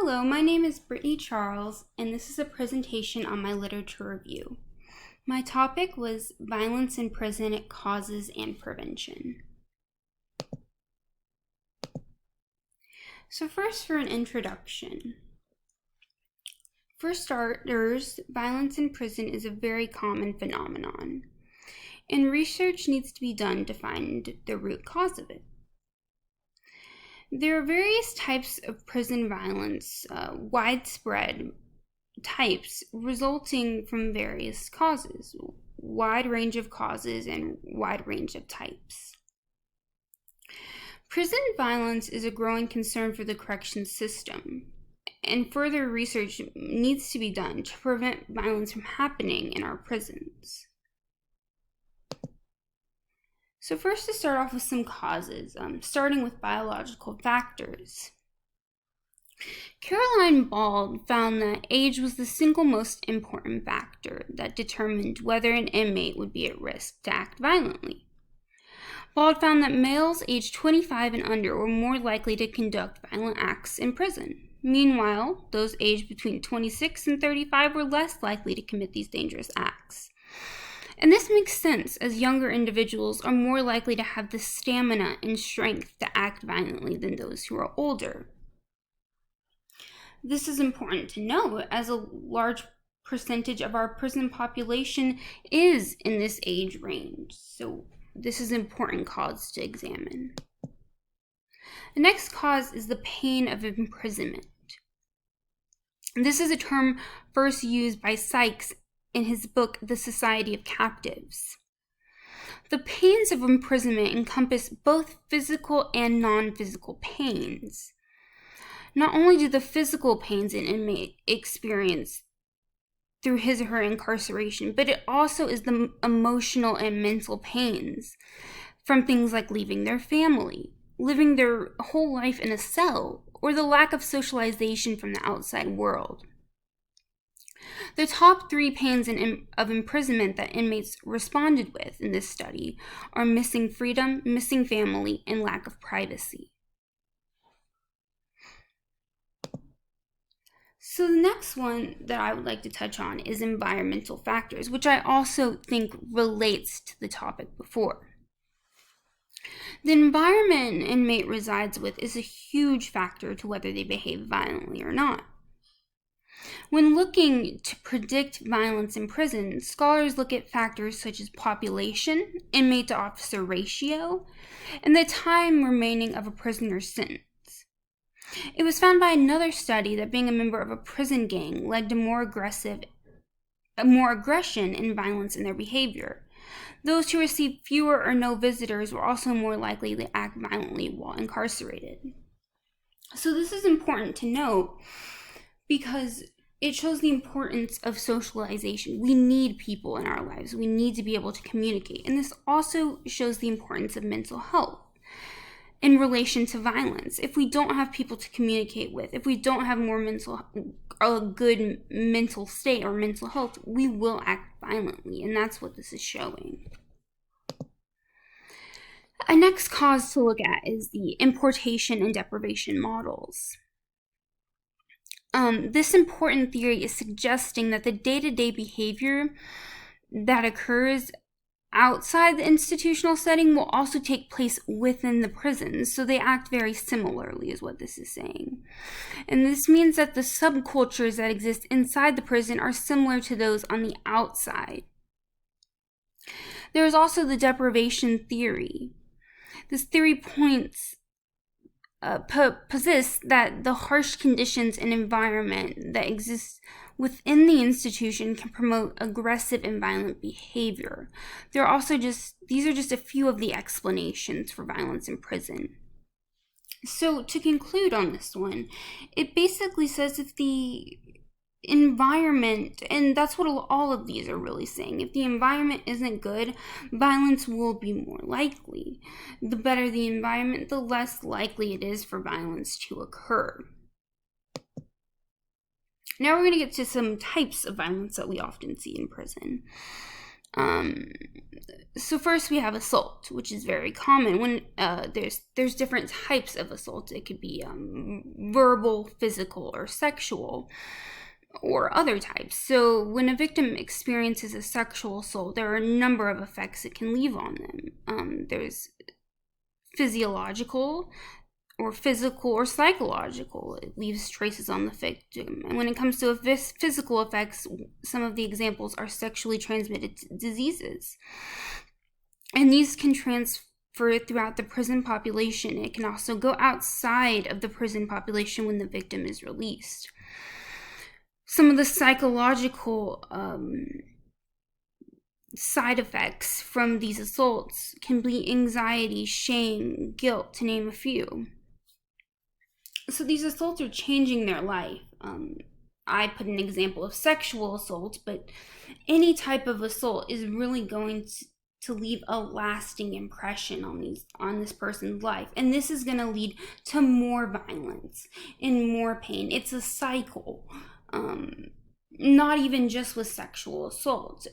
Hello, my name is Brittany Charles, and this is a presentation on my literature review. My topic was violence in prison, causes and prevention. So first, for an introduction. For starters, violence in prison is a very common phenomenon, and research needs to be done to find the root cause of it. There are various types of prison violence, widespread types resulting from various causes, wide range of causes and wide range of types. Prison violence is a growing concern for the corrections system, and further research needs to be done to prevent violence from happening in our prisons. So first, to start off with some causes, starting with biological factors. Caroline Bald found that age was the single most important factor that determined whether an inmate would be at risk to act violently. Bald found that males aged 25 and under were more likely to conduct violent acts in prison. Meanwhile, those aged between 26 and 35 were less likely to commit these dangerous acts. And this makes sense, as younger individuals are more likely to have the stamina and strength to act violently than those who are older. This is important to note, as a large percentage of our prison population is in this age range, so this is an important cause to examine. The next cause is the pain of imprisonment. This is a term first used by Sykes in his book, The Society of Captives. The pains of imprisonment encompass both physical and non-physical pains. Not only do the physical pains an inmate experience through his or her incarceration, but it also is the emotional and mental pains from things like leaving their family, living their whole life in a cell, or the lack of socialization from the outside world. The top 3 pains of imprisonment that inmates responded with in this study are missing freedom, missing family, and lack of privacy. So the next one that I would like to touch on is environmental factors, which I also think relates to the topic before. The environment an inmate resides with is a huge factor to whether they behave violently or not. When looking to predict violence in prison, scholars look at factors such as population, inmate-to-officer ratio, and the time remaining of a prisoner's sentence. It was found by another study that being a member of a prison gang led to more aggression and violence in their behavior. Those who received fewer or no visitors were also more likely to act violently while incarcerated. So this is important to note because it shows the importance of socialization. We need people in our lives. We need to be able to communicate. And this also shows the importance of mental health in relation to violence. If we don't have people to communicate with, if we don't have a good mental state or mental health, we will act violently, and that's what this is showing. A next cause to look at is the importation and deprivation models. This important theory is suggesting that the day-to-day behavior that occurs outside the institutional setting will also take place within the prisons, so they act very similarly, is what this is saying. And this means that the subcultures that exist inside the prison are similar to those on the outside. There is also the deprivation theory. This theory posits that the harsh conditions and environment that exists within the institution can promote aggressive and violent behavior. These are just a few of the explanations for violence in prison. So to conclude on this one, it basically says if the environment, and that's what all of these are really saying, if the environment isn't good, violence will be more likely. The better the environment, the less likely it is for violence to occur. Now we're going to get to some types of violence that we often see in prison. So first we have assault, which is very common when there's different types of assault. It could be verbal, physical, or sexual, or other types. So when a victim experiences a sexual assault, there are a number of effects it can leave on them. There's physiological, or physical, or psychological. It leaves traces on the victim. And when it comes to physical effects, some of the examples are sexually transmitted diseases. And these can transfer throughout the prison population. It can also go outside of the prison population when the victim is released. Some of the psychological side effects from these assaults can be anxiety, shame, guilt, to name a few. So these assaults are changing their life. I put an example of sexual assault, but any type of assault is really going to leave a lasting impression on this person's life. And this is going to lead to more violence and more pain. It's a cycle. Not even just with sexual assault.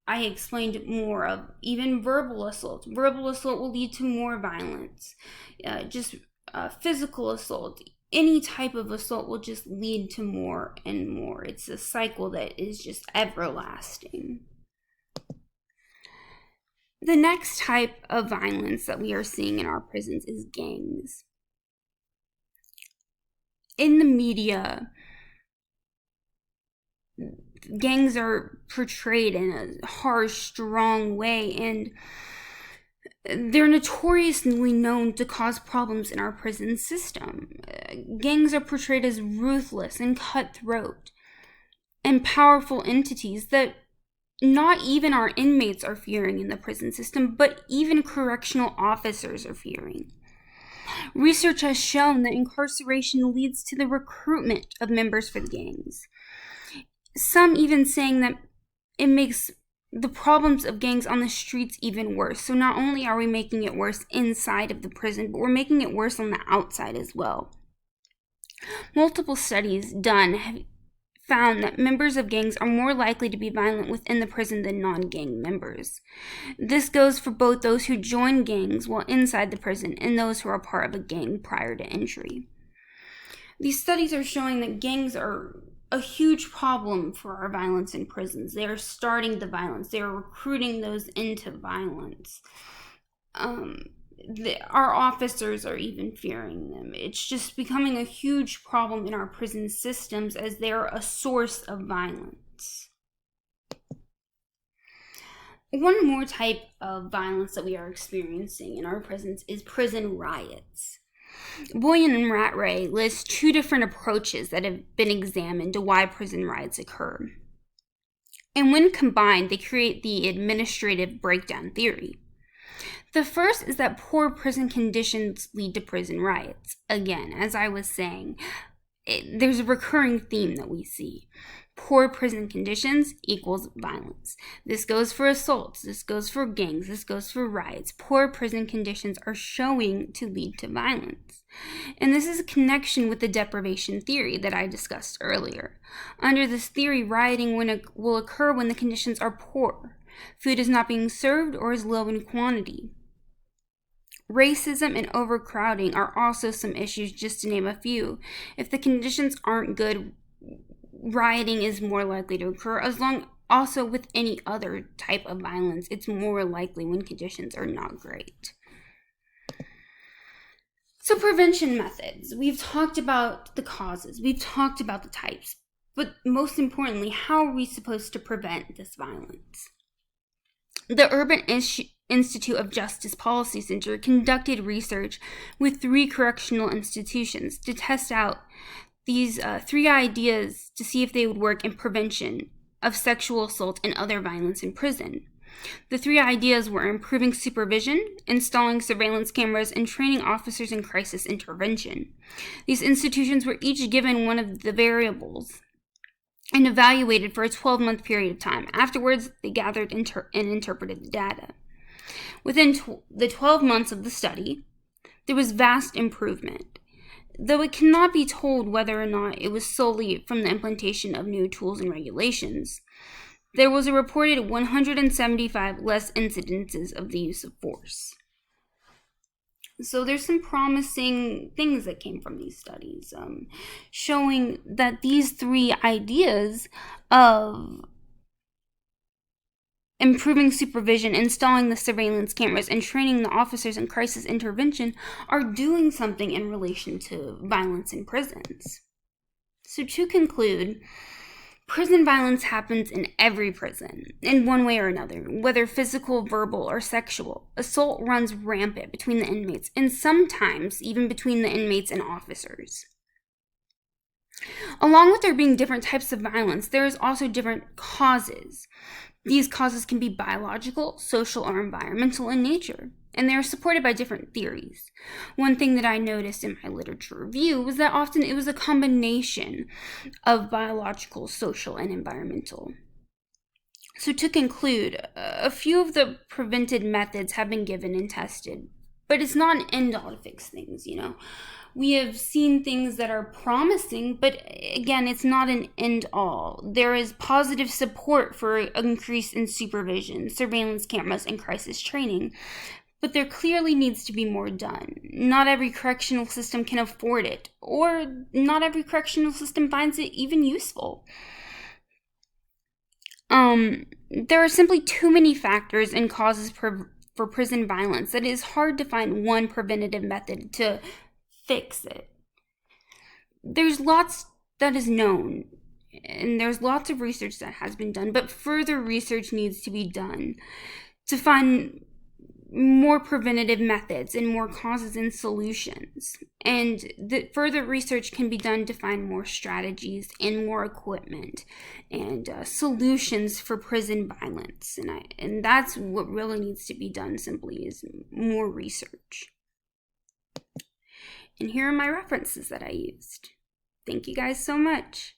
I explained more of even verbal assault. Verbal assault will lead to more violence. Physical assault, any type of assault will just lead to more and more. It's a cycle that is just everlasting. The next type of violence that we are seeing in our prisons is gangs. In the media, gangs are portrayed in a harsh, strong way, and they're notoriously known to cause problems in our prison system. Gangs are portrayed as ruthless and cutthroat and powerful entities that not even our inmates are fearing in the prison system, but even correctional officers are fearing. Research has shown that incarceration leads to the recruitment of members for the gangs. Some even saying that it makes the problems of gangs on the streets even worse. So not only are we making it worse inside of the prison, but we're making it worse on the outside as well. Multiple studies done have found that members of gangs are more likely to be violent within the prison than non-gang members. This goes for both those who join gangs while inside the prison and those who are part of a gang prior to entry. These studies are showing that gangs are a huge problem for our violence in prisons. They are starting the violence. They are recruiting those into violence. Our officers are even fearing them. It's just becoming a huge problem in our prison systems as they're a source of violence. One more type of violence that we are experiencing in our prisons is prison riots. Boyan and Rattray list two different approaches that have been examined to why prison riots occur. And when combined, they create the administrative breakdown theory. The first is that poor prison conditions lead to prison riots. Again, as I was saying, there's a recurring theme that we see. Poor prison conditions equals violence. This goes for assaults, this goes for gangs, this goes for riots. Poor prison conditions are showing to lead to violence. And this is a connection with the deprivation theory that I discussed earlier. Under this theory, rioting will occur when the conditions are poor. Food is not being served or is low in quantity. Racism and overcrowding are also some issues, just to name a few. If the conditions aren't good, rioting is more likely to occur, also with any other type of violence. It's more likely when conditions are not great. So prevention methods. We've talked about the causes. We've talked about the types. But most importantly, how are we supposed to prevent this violence? The Urban Institute of Justice Policy Center conducted research with 3 correctional institutions to test out these 3 ideas to see if they would work in prevention of sexual assault and other violence in prison. The 3 ideas were improving supervision, installing surveillance cameras, and training officers in crisis intervention. These institutions were each given one of the variables and evaluated for a 12-month period of time. Afterwards, they gathered and interpreted the data. Within the 12 months of the study, there was vast improvement. Though it cannot be told whether or not it was solely from the implementation of new tools and regulations, there was a reported 175 less incidences of the use of force. So there's some promising things that came from these studies, showing that these three ideas of improving supervision, installing the surveillance cameras, and training the officers in crisis intervention are doing something in relation to violence in prisons. So to conclude, prison violence happens in every prison, in one way or another, whether physical, verbal, or sexual. Assault runs rampant between the inmates, and sometimes even between the inmates and officers. Along with there being different types of violence, there is also different causes. These causes can be biological, social, or environmental in nature, and they are supported by different theories. One thing that I noticed in my literature review was that often it was a combination of biological, social, and environmental. So to conclude, a few of the prevented methods have been given and tested, but it's not an end-all to fix things, We have seen things that are promising, but again, it's not an end-all. There is positive support for increase in supervision, surveillance cameras, and crisis training, but there clearly needs to be more done. Not every correctional system can afford it, or not every correctional system finds it even useful. There are simply too many factors and causes for prison violence that it is hard to find one preventative method to fix it. There's lots that is known, and there's lots of research that has been done, but further research needs to be done to find more preventative methods and more causes and solutions. And the further research can be done to find more strategies and more equipment and solutions for prison violence. And that's what really needs to be done, simply, is more research. And here are my references that I used. Thank you guys so much.